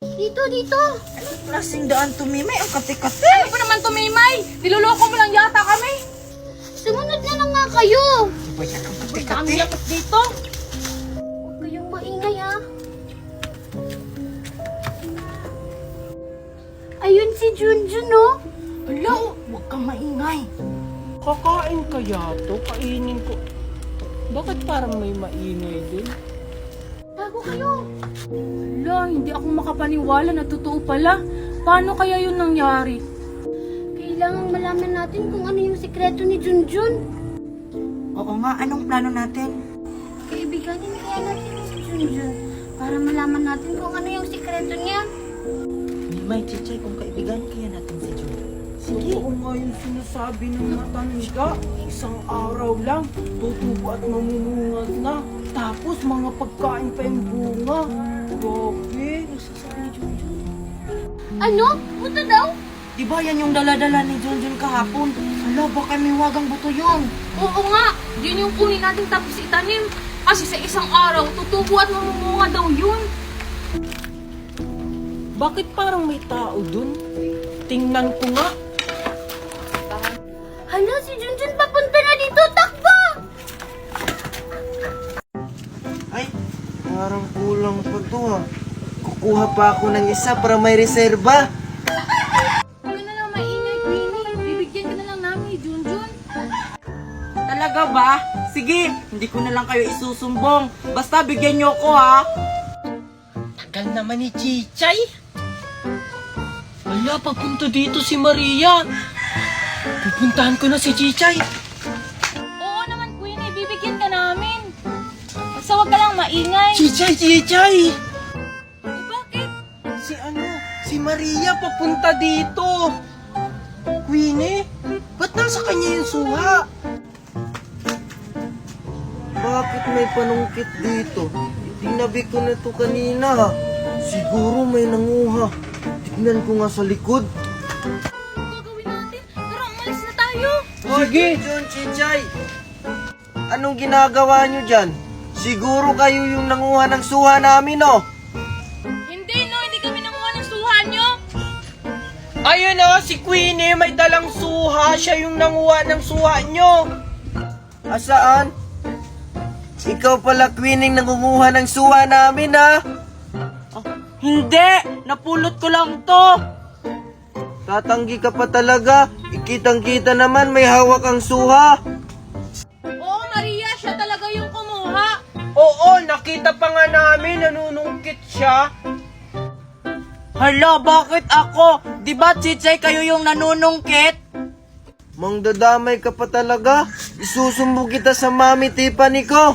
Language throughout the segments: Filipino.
Dito, dito. Anong klaseng daan tumimay? Ang kate-kate. Ano ba naman tumimay? Niloloko mo lang yata kami. Sumunod na lang nga kayo. Di ba yan ang Kami kate-kate? yakot dito. Huwag kayong maingay, ha. Ayun si Junjun, oh. Ala, huwag kang maingay. Kakain kaya to? Kainin ko. Bakit parang may maingay din? Tago kayo. Hala, hindi ako makapaniwala na totoo pala. Paano kaya yun nangyari? Kailangang malaman natin kung ano yung sikreto ni Junjun. Oo nga, anong plano natin? Kaibiganin kaya natin si Junjun para malaman natin kung ano yung sikreto niya. May chichay kung kaibigan kaya natin si Jun. Sige. Oo nga yung sinasabi ng matanda. Isang araw lang, tutubo at mamumungat na. Tapos mga pagkain pa yung bunga. Grabe. Nagsasabi ni Junjun. Ano? Buto daw? Di ba yan yung dala-dala ni Junjun kahapon? Ala, baka may wagang buto yun. Oo nga, yun yung kunin natin tapos itanim. Kasi sa isang araw, tutubo at mamumunga daw yun. Bakit parang may tao dun? Tingnan ko nga. Hala, si Junjun papunta na dito. Takbo! Ay, parang kulang pa to ha. Kukuha pa ako ng isa para may reserba. Huwag na lang maingay, Queenie. Bibigyan ka na lang namin ni Junjun. Talaga ba? Sige, hindi ko na lang kayo isusumbong. Basta bigyan niyo ako ha. Tagal naman ni Chichay. Wala, papunta dito si Maria. Pupuntahan ko na si Chichay. Oo naman, Queenie. Bibigyan ka namin. Basta huwag ka lang maingay. Chichay! Bakit? Si Maria papunta dito. Queenie, ba't nasa kanya yung suha? Bakit may panungkit dito? Itinabi ko na to kanina ha. Siguro may nanguha. Tignan ko nga sa likod. Ano gagawin natin? Tara, umalis na tayo. Sige! John, Chichay! Anong ginagawa nyo dyan? Siguro kayo yung nanguha ng suha namin, oh! Hindi, no. Hindi kami nanguha ng suha nyo. Ayun oh, si Queenie may dalang suha. Siya yung nanguha ng suha nyo. Asaan? Ikaw pala, Queenie, nangunguha ng suha namin, ha? Hindi! Napulot ko lang to! Tatanggi ka pa talaga. Ikitang-kita naman may hawak ang suha. Oo, Maria. Siya talaga yung kumuha. Oo, nakita pa nga namin. Nanunungkit siya. Hala, bakit ako? Di ba, Chichay, kayo yung nanunungkit? Mangdadamay ka pa talaga. Isusumbong kita sa Mami Tiffany ko.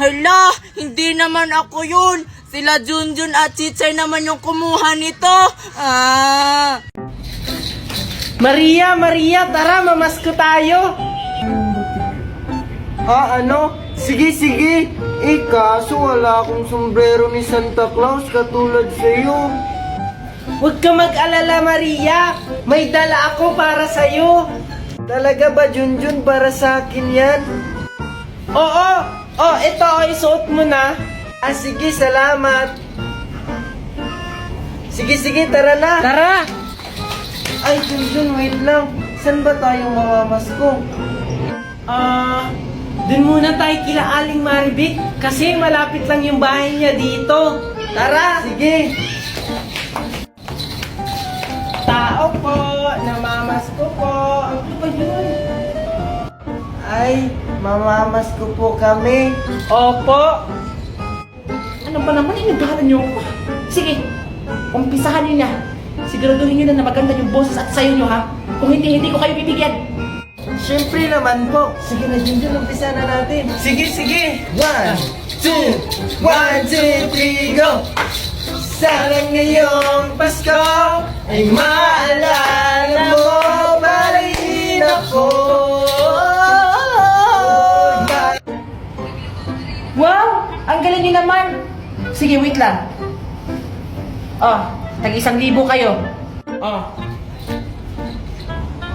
Hala, hindi naman ako yun. Sila Junjun at Chichay naman yung kumuha nito. Maria, tara, mamasko tayo. Ano? Sige. Kaso wala akong sombrero ni Santa Claus katulad sa'yo. Huwag ka mag-alala, Maria. May dala ako para sa'yo. Talaga ba, Junjun, para sa akin yan? Oo. Ito, isuot mo na. Sige, salamat. Sige, tara na. Tara. Ay, Junjun, wait lang. Saan ba tayo mamamasko? Dun muna tayo kila Aling Maribik kasi malapit lang yung bahay niya dito. Tara! Sige! Tao po, namamasko po. Ano ba yun? Ay, mamamasko po kami. Opo. Ano ba naman inagalan niyo ako? Sige, umpisahan niyo na. Siguraduhin niyo na maganda yung boses at sayo niyo ha. Kung hindi ko kayo bibigyan. Siyempre naman po. Sige na, Junjun, umpisa na natin. Sige. 1, 2, 1, 2, 3, go! Sana ngayong Pasko ay maalala mo pa rin ako. Wow! Ang galing niyo naman! Sige, wait lang. Tag-1,000 kayo.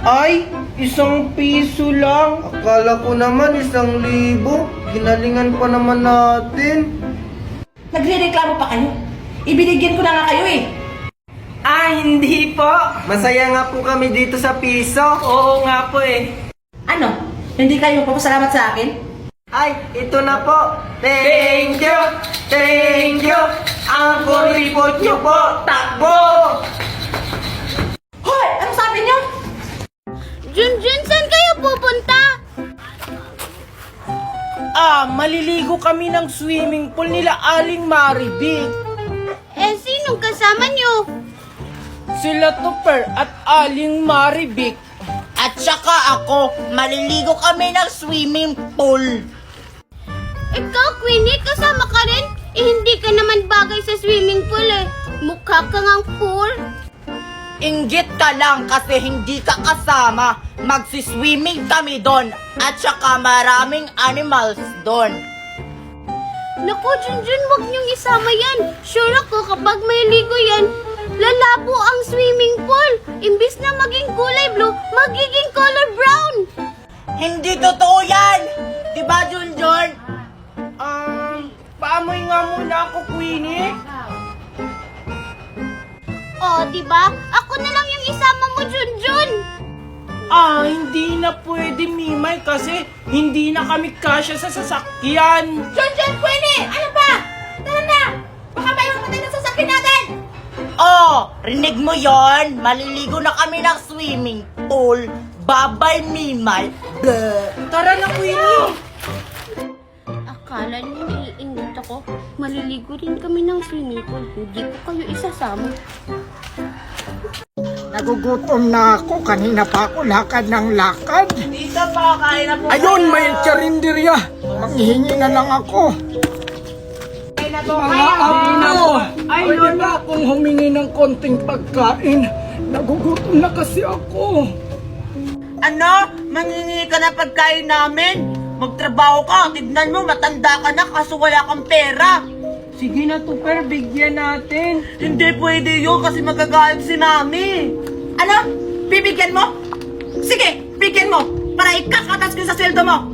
Ay, 1 piso lang. Akala ko naman 1,000. Ginalingan pa naman natin. Nagre-reklamo pa kayo? Ibinigyan ko na nga kayo eh. Ah, hindi po. Masaya nga po kami dito sa piso. Oo nga po eh. Ano? Hindi kayo papasalamat sa akin? Ay, ito na po. Thank you! Thank you! Ang kuripot nyo po, takbo! Hoy! Anong sabi niyo? Junjun, saan kayo pupunta? Maliligo kami ng swimming pool nila Aling Maribik. Eh, sinong kasama nyo? Sila Tupper at Aling Maribik. At saka ako, maliligo kami ng swimming pool. Ikaw, Queenie, kasama ka rin? Eh, hindi ka naman bagay sa swimming pool eh. Mukha ka ngang pool. Inggit ka lang kasi hindi ka kasama. Magsiswimming kami doon. At saka maraming animals doon. Naku, Junjun, wag niyong isama yan. Sure ako kapag may ligo yan, lalabo ang swimming pool. Imbis na maging kulay blue, magiging color brown. Hindi totoo yan! Diba, Junjun? Paamoy nga muna ako, Queenie. Oh, diba? Ako na lang yung isama mo, Junjun. Hindi na pwede, Mimay, kasi hindi na kami kasya sa sasakyan. Junjun, Queenie! Ano ba? Tara na! Baka mayroon natin na sasakyan natin! Oh, rinig mo yon? Maliligo na kami ng swimming pool. Babay, Mimay. Bleh. Tara na, Queenie. Akala niyo naiingit ako. Maliligo rin kami ng swimming pool. Hindi ko kayo isasama. Nagugutom na ako. Kanina pa ako lakad ng lakad. Tita pa, kain na po. Ayun, may karinderya. Manghihingi na lang ako. Mga apo, ay na akong humingi ng konting pagkain. Nagugutom na kasi ako. Ano? Mangingi ka na pagkain namin? Magtrabaho ka. Tignan mo, matanda ka na kaso wala kang pera. Sige na, Tupper, bigyan natin. Hindi pwede yun kasi magagalit si Mami. Ano? Bibigyan mo? Sige, bigyan mo para ikakatas ko sa sweldo mo.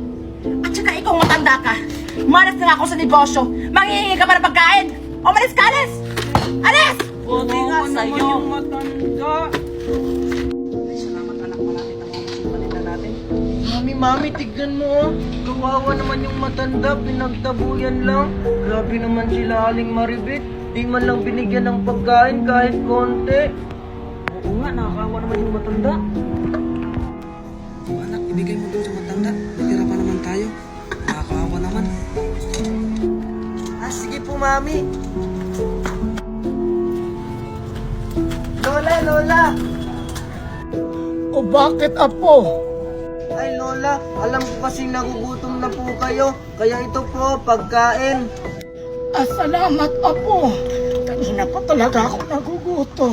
At saka ikaw matanda ka. Malas na ako sa negosyo. Manghihingi ka para pagkain. Umalis ka, alis! Alis! Buti nga Oo naman sa'yo. yung matanda. Mami, tignan mo oh. Kawawa naman yung matanda, pinagtabuyan lang. Grabe naman sila Aling Maribik. Di man lang binigyan ng pagkain kahit konti. Oo nga, nakakawa naman yung matanda. Anak, ibigay mo doon sa matanda. Natira pa naman tayo. Nakakaawa naman. Sige po, Mami. Lola! O bakit, apo? Ay, Lola, alam ko kasing nagugutom na po kayo. Kaya ito po, pagkain. Salamat, apo. Kanina pa talaga ako nagugutom.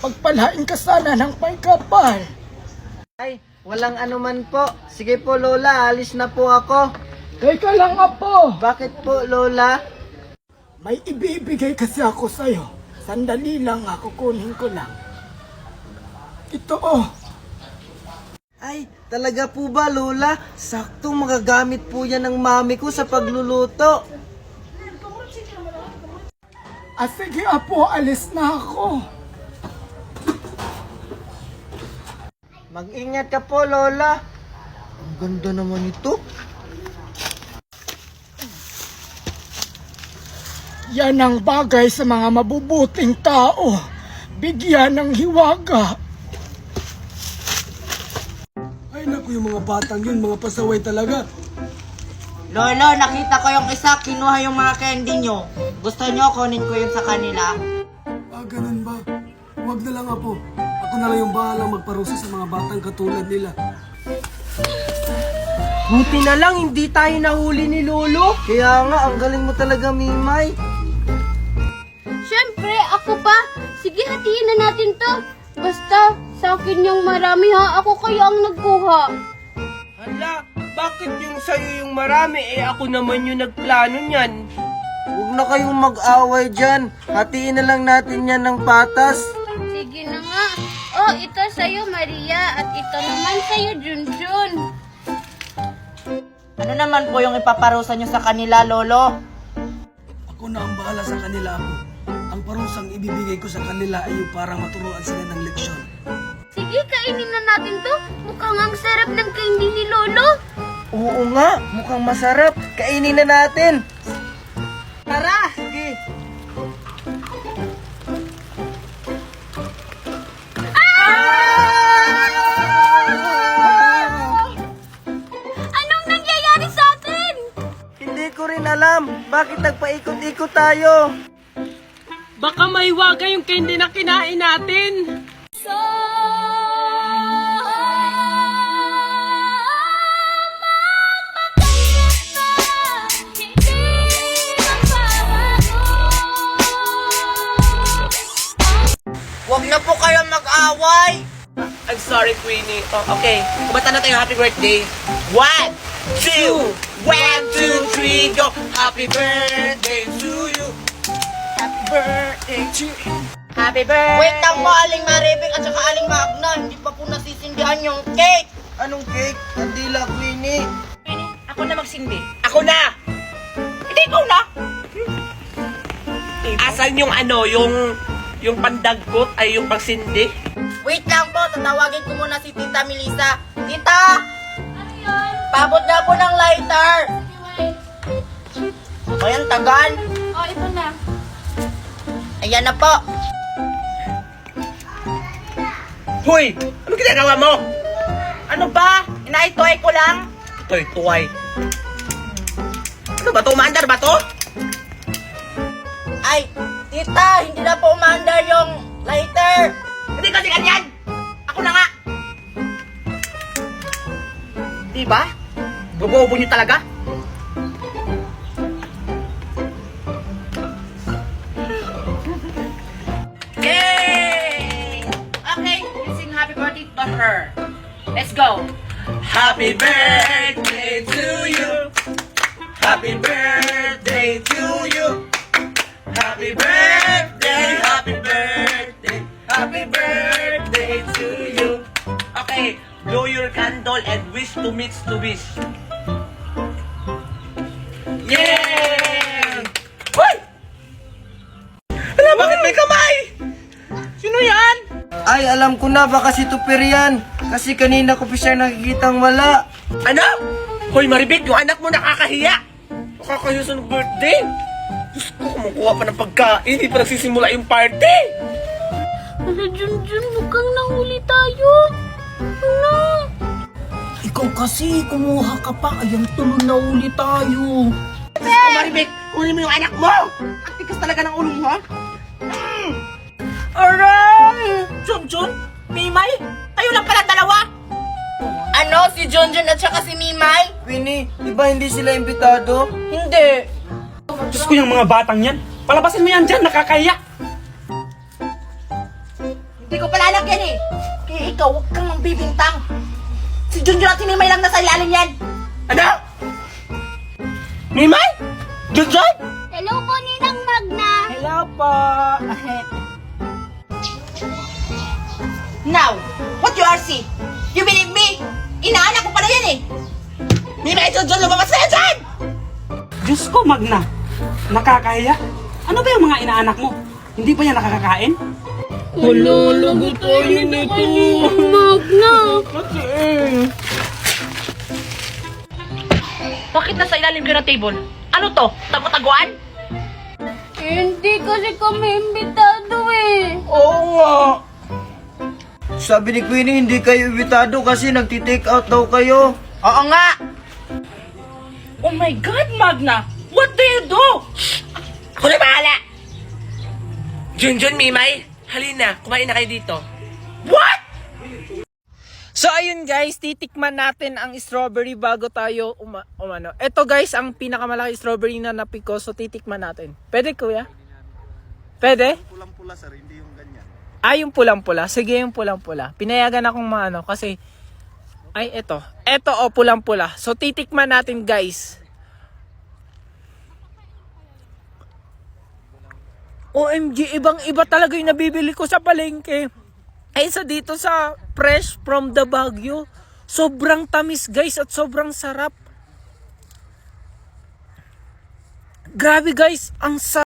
Pagpalain ka sana ng paykapal. Ay, walang anuman po. Sige po, Lola, alis na po ako. Teka lang, apo. Bakit po, Lola? May ibibigay kasi ako sa'yo. Sandali lang, kukunin ko lang. Ito, oh. Ay, talaga po ba, Lola? Sakto magagamit po yan ng mami ko sa pagluluto. Sige, apo, alis na ako. Mag-ingat ka po, Lola. Ang ganda naman ito. Yan ang bagay sa mga mabubuting tao. Bigyan ng hiwaga. Ay naku, yung mga batang yun, mga pasaway talaga. Lolo, nakita ko yung isa, kinuha yung mga candy nyo. Gusto nyo, kunin ko yun sa kanila. Ganun ba? Huwag na lang, apo. Ako na lang yung bahalang magparusa sa mga batang katulad nila. Buti na lang, hindi tayo nahuli ni Lolo. Kaya nga, ang galing mo talaga, Mimay. Siyempre, ako pa. Sige, hatiin na natin to. Basta, sa akin yung marami ha. Ako kaya ang nagkuha. Hala, bakit yung sa'yo yung marami? Ako naman yung nagplano niyan. Huwag na kayong mag-away dyan. Hatiin na lang natin yan ng patas. Sige na nga. Oh, ito sa'yo, Maria. At ito naman sa'yo, Junjun. Ano naman po yung ipaparusa nyo sa kanila, Lolo? Ako na ang bahala sa kanila, apo. Ang parusang ibibigay ko sa kanila ay yung para maturuan sila ng leksyon. Sige, kainin na natin to. Mukhang ang sarap ng candy ni Lolo. Oo nga, mukhang masarap. Kainin na natin. Tara! Sige. Anong nangyayari sa atin? Hindi ko rin alam. Bakit nagpaikot-ikot tayo? Baka maiwaga yung candy na kinain natin. Huwag na po kayo mag-away. I'm sorry, Queenie. Oh, okay, Kumanta na tayo happy birthday. 1, 2, 1, 2, 3, go. Happy birthday to you. Happy birthday to you. Happy birthday. Wait lang mo, Aling Maribik at saka Aling Magna. Hindi pa po nasisindihan yung cake. Anong cake? Kandila, Queenie. Ako na magsindi. ako na! Hindi, ikaw na! Asan yung yung pandagkot ay yung pagsindi? Wait lang po, tatawagin ko muna si Tita Melissa. Tita! Pabot na po ng lighter. Ayan, tagal. Oh, ito na. Ayan na po. Hoy! Ano ginagawa mo? Ano ba? Inaitoy ko lang. Tuway-tuway. Ano ba to? Umaandar ba to? Ay, tita, hindi na po umandar yung lighter. Hindi kasi ganyan! Ako na nga! Diba? Bobobo niyo talaga? Yay! Okay, let's sing happy birthday to her. Let's go! Happy birthday to you. Happy birthday to you. Happy birthday, happy birthday, happy birthday to you. Okay, blow your candle and wish to mix to wish. Yay! Hoy! Alam, bakit may kamay? Sino yan? Ay, alam ko na. Baka si Tupir yan. Kasi kanina ko pa siya nakikitang wala. Ano? Hoy, Maribik, yung anak mo nakakahiya. Nakakahiya sa birthday. Diyos ko, kumukuha pa ng pagkain. Hindi pa nagsisimula yung party. Hala, Junjun, mukhang nahuli tayo. Ano? Ikaw kasi, kumuha ka pa. Ayan, tuloy na uli tayo. Oh, Maribek, kunin mo yung anak mo! Ang tigas talaga ng ulo mo, ha? Aray! Junjun, Mimay, kayo lang pala dalawa! Ano, si Junjun at saka si Mimay? Queenie, di ba hindi sila imbitado? Hindi. Diyos ko, yung mga batang yan. Palabasin mo yan dyan, nakakahiya. Hindi ko pala alam yan eh. Kaya ikaw, huwag kang magbibintang. Si Junjun at si Mimay lang nasa ilalim yan. Ano? Mimay? Junjun? Hello po, Ninang Magna. Hello po. Now, what you are see? You believe me? Inaanak ko pala yan eh. Mimay, Junjun, lumabas na yan dyan! Diyos ko, Magna. Nakakahiya. Ano ba yung mga inaanak mo? Hindi ba yan nakakakain? Lagot tayo nito. Magna. Bakit nasa ilalim ka ng table? Ano to? Tago-taguan? Hindi kasi kami imbitado eh. Oo nga. Sabi ni Queenie, hindi kayo imbitado kasi nagtitake out daw kayo. Oo nga. Oh my God, Magna! What do you do? Ako na bahala. Junjun, Mimay, halina, kumain na kayo dito. What? So ayun guys, titikman natin ang strawberry bago tayo umano. Ito guys, ang pinakamalaki strawberry na napiko, so titikman natin. Pwede kuya? Pwede? Pulang-pula sir, hindi yung ganyan. Ah, yung pulang-pula. Sige, yung pulang-pula. Pinayagan akong maano kasi, ay ito. Ito o, pulang-pula. So titikman natin guys. OMG, ibang-iba talaga yung nabibili ko sa palengke. Ay, sa dito sa fresh from the Baguio. Sobrang tamis guys at sobrang sarap. Grabe guys, ang sarap.